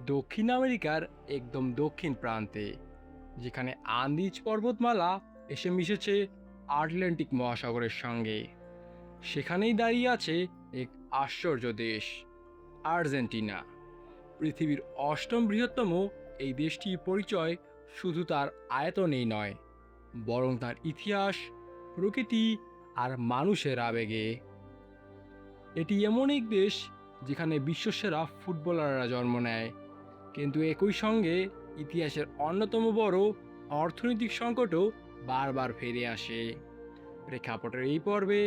দক্ষিণ আমেরিকার একদম দক্ষিণ প্রান্তে, যেখানে আন্দিজ পর্বতমালা এসে মিশেছে আটলান্টিক মহাসাগরের সঙ্গে, সেখানেই দাঁড়িয়ে আছে এক আশ্চর্য দেশ, আর্জেন্টিনা। পৃথিবীর অষ্টম বৃহত্তম এই দেশটির পরিচয় শুধু তার আয়তনেই নয়, বরং তার ইতিহাস, প্রকৃতি আর মানুষের আবেগে। এটি এমন এক দেশ যেখানে বিশ্বসেরা ফুটবলাররা জন্ম নেয়, কিন্তু একই সঙ্গে ইতিহাসের অন্যতম বড় অর্থনৈতিক সংকটও বারবার ফিরে আসে। প্রেক্ষাপটের এই পর্বে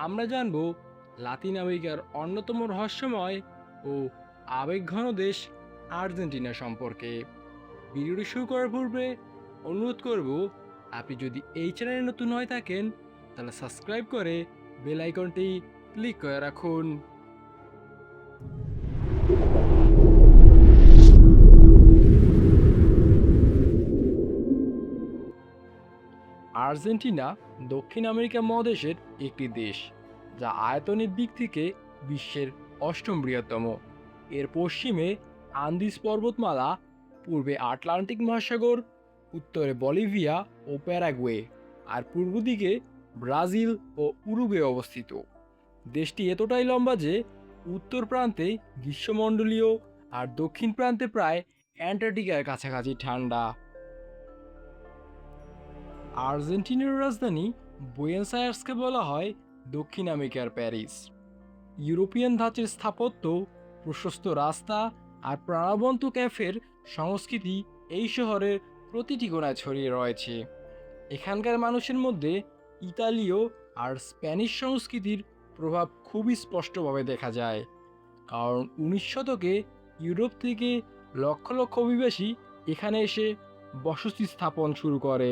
আমরা জানব লাতিন আমেরিকার অন্যতম রহস্যময় ও আবেগঘন দেশ আর্জেন্টিনা সম্পর্কে। ভিডিওটি শুরু করার পূর্বে অনুরোধ করব, আপনি যদি এই চ্যানেলে নতুন হয়ে থাকেন তাহলে সাবস্ক্রাইব করে বেল আইকনটি ক্লিক করে রাখুন। আর্জেন্টিনা দক্ষিণ আমেরিকা মহাদেশের একটি দেশ, যা আয়তনের দিক থেকে বিশ্বের অষ্টম বৃহত্তম। এর পশ্চিমে আন্দিজ পর্বতমালা, পূর্বে আটলান্টিক মহাসাগর, উত্তরে বলিভিয়া ও প্যারাগুয়ে, আর পূর্ব দিকে ব্রাজিল ও উরুগুয়ে অবস্থিত। দেশটি এতটাই লম্বা যে উত্তর প্রান্তে গ্রীষ্মমণ্ডলীয় আর দক্ষিণ প্রান্তে প্রায় অ্যান্টার্কটিকার কাছাকাছি ঠান্ডা। আর্জেন্টিনার রাজধানী বুয়েনোস আয়ার্সকে বলা হয় দক্ষিণ আমেরিকার প্যারিস। ইউরোপিয়ান ধাঁচের স্থাপত্য, প্রশস্ত রাস্তা আর প্রাণবন্ত ক্যাফের সংস্কৃতি এই শহরের প্রতিটি কোণায় ছড়িয়ে রয়েছে। এখানকার মানুষের মধ্যে ইতালীয় আর স্প্যানিশ সংস্কৃতির প্রভাব খুবই স্পষ্টভাবে দেখা যায়, কারণ 19 শতকে ইউরোপ থেকে লক্ষ লক্ষ অভিবাসী এখানে এসে বসতি স্থাপন শুরু করে।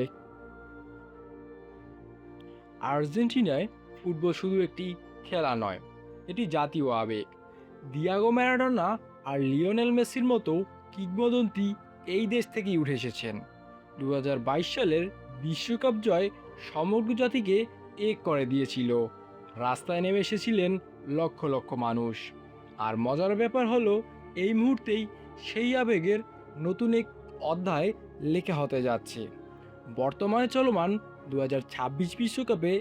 আর্জেন্টিনায় ফুটবল শুধু একটি খেলা নয়, এটি জাতীয় আবেগ। দিয়াগো ম্যারাডোনা আর লিওনেল মেসির মতো কিংবদন্তি এই দেশ থেকেই উঠে এসেছেন। 2022 সালের বিশ্বকাপ জয় সমগ্র জাতিকে এক করে দিয়েছিল। রাস্তায় নেমে এসেছিলেন লক্ষ লক্ষ মানুষ। আর মজার ব্যাপার হলো, এই মুহূর্তেই সেই আবেগের নতুন এক অধ্যায় লেখা হতে যাচ্ছে। বর্তমানে চলমান 2026 বিশ্বকাপে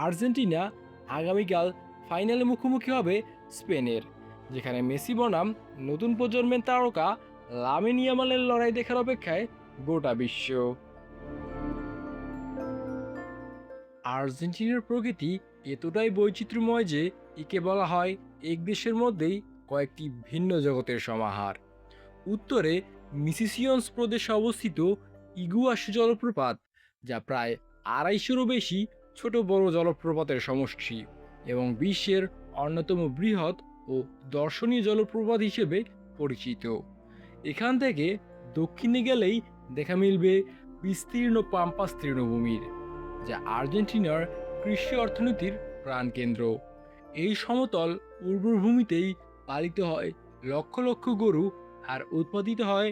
আর্জেন্টিনা আগামীকাল ফাইনালে মুখোমুখি হবে স্পেনের, যেখানে মেসি বনাম নতুন প্রজন্মের তারকা লামিন ইয়ামালের লড়াই দেখার অপেক্ষায় গোটা বিশ্ব। আর্জেন্টিনার প্রকৃতি এতটাই বৈচিত্র্যময় যে একে বলা হয় এক দেশের মধ্যেই কয়েকটি ভিন্ন জগতের সমাহার। উত্তরে মিসিসিয়ন্স প্রদেশে অবস্থিত ইগুয়াস জলপ্রপাত, যা প্রায় 250-রও বেশি ছোট বড় জলপ্রপাতের সমষ্টি এবং বিশ্বের অন্যতম বৃহৎ ও দর্শনীয় জলপ্রপাত হিসেবে পরিচিত। এখান থেকে দক্ষিণে গেলেই দেখা মিলবে বিস্তীর্ণ পাম্পাস তৃণভূমির, যা আর্জেন্টিনার কৃষি অর্থনীতির প্রাণকেন্দ্র। এই সমতল উর্বর ভূমিতেই পালিত হয় লক্ষ লক্ষ গরু আর উৎপাদিত হয়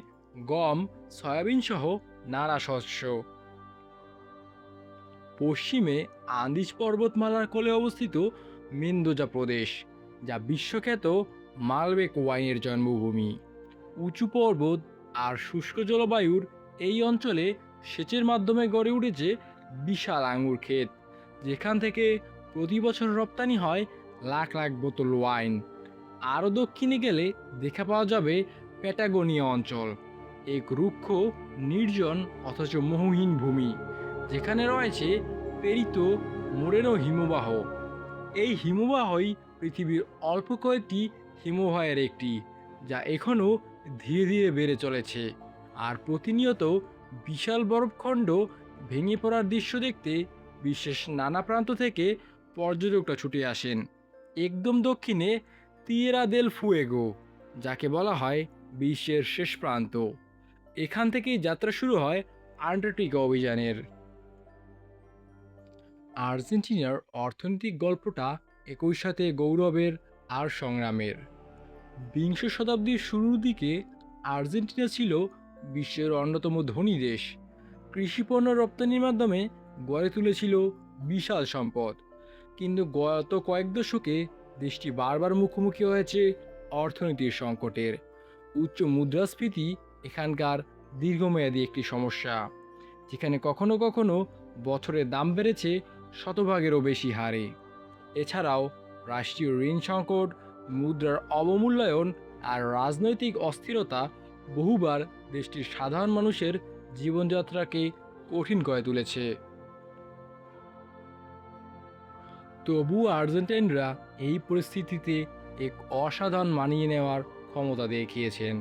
গম, সয়াবিন সহ নানা শস্য। পশ্চিমে আন্দিজ পর্বতমালার কোলে অবস্থিত মেন্দোজা প্রদেশ, যা বিশ্বখ্যাত মালবেক ওয়াইনের জন্মভূমি। উঁচু পর্বত আর শুষ্ক জলবায়ুর এই অঞ্চলে সেচের মাধ্যমে গড়ে উঠেছে বিশাল আঙুর ক্ষেত, যেখান থেকে প্রতি বছর রপ্তানি হয় লাখ লাখ বোতল ওয়াইন। আরও দক্ষিণে গেলে দেখা পাওয়া যাবে প্যাটাগোনিয়া অঞ্চল, এক রুক্ষ, নির্জন অথচ মোহহীন ভূমি, যেখানে রয়েছে পেরিতো মোরেনো হিমবাহ। এই হিমবাহই পৃথিবীর অল্প কয়েকটি হিমবাহের একটি, যা এখনও ধীরে ধীরে বেড়ে চলেছে। আর প্রতিনিয়ত বিশাল বরফখণ্ড ভেঙে পড়ার দৃশ্য দেখতে বিশ্বের নানা প্রান্ত থেকে পর্যটকরা ছুটে আসেন। একদম দক্ষিণে তিয়েরা দেল ফুয়েগো, যাকে বলা হয় বিশ্বের শেষ প্রান্ত। এখান থেকেই যাত্রা শুরু হয় আন্টার্কটিকা অভিযানের। আর্জেন্টিনার অর্থনৈতিক গল্পটা একই সাথে গৌরবের আর সংগ্রামের। বিংশ শতাব্দীর শুরুর দিকে আর্জেন্টিনা ছিল বিশ্বের অন্যতম ধনী দেশ। কৃষিপণ্য রপ্তানির মাধ্যমে গড়ে তুলেছিল বিশাল সম্পদ। কিন্তু গত কয়েক দশকে দেশটি বারবার মুখোমুখি হয়েছে অর্থনীতির সংকটের। উচ্চ মুদ্রাস্ফীতি এখানকার দীর্ঘমেয়াদী একটি সমস্যা, যেখানে কখনো কখনো বছরের দাম বেড়েছে শতভাগেরও বেশি হারে। এছাড়াও রাষ্ট্রীয় ঋণ সংকট, মুদ্রার অবমূল্যায়ন আর রাজনৈতিক অস্থিরতা বহুবার দেশটির সাধারণ মানুষের জীবনযাত্রাকে কঠিন করে তুলেছে। তবুও আর্জেন্টাইনরা এই পরিস্থিতিতে এক অসাধারণ মানিয়ে নেওয়ার ক্ষমতা দেখিয়েছেন।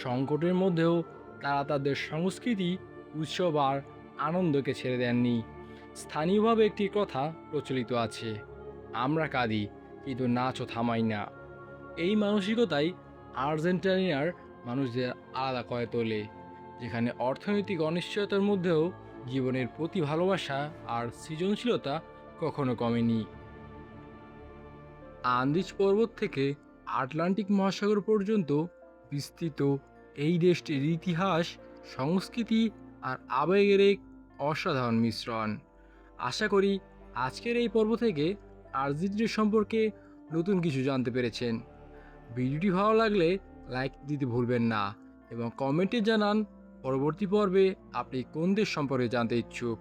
সংকটের মধ্যেও তারা তাদের সংস্কৃতি, উৎসব আর আনন্দকে ছেড়ে দেননি। স্থানীয়ভাবে একটি কথা প্রচলিত আছে, আমরা কাঁদি কিন্তু নাচও থামাই না। এই মানসিকতাই আর্জেন্টিনার মানুষদের আলাদা করে তোলে, যেখানে অর্থনৈতিক অনিশ্চয়তার মধ্যেও জীবনের প্রতি ভালোবাসা আর সৃজনশীলতা কখনো কমেনি। আন্দিজ পর্বত থেকে আটলান্টিক মহাসাগর পর্যন্ত বিস্তৃত এই দেশটির ইতিহাস, সংস্কৃতি আর আবেগের এক অসাধারণ মিশ্রণ। আশা করি আজকের এই পর্ব থেকে আর্জেন্টিনা সম্পর্কে নতুন কিছু জানতে পেরেছেন। ভিডিওটি ভালো লাগলে লাইক দিতে ভুলবেন না এবং কমেন্টে জানান পরবর্তী পর্বে আপনি কোন দেশ সম্পর্কে জানতে ইচ্ছুক।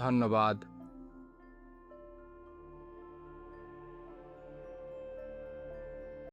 ধন্যবাদ।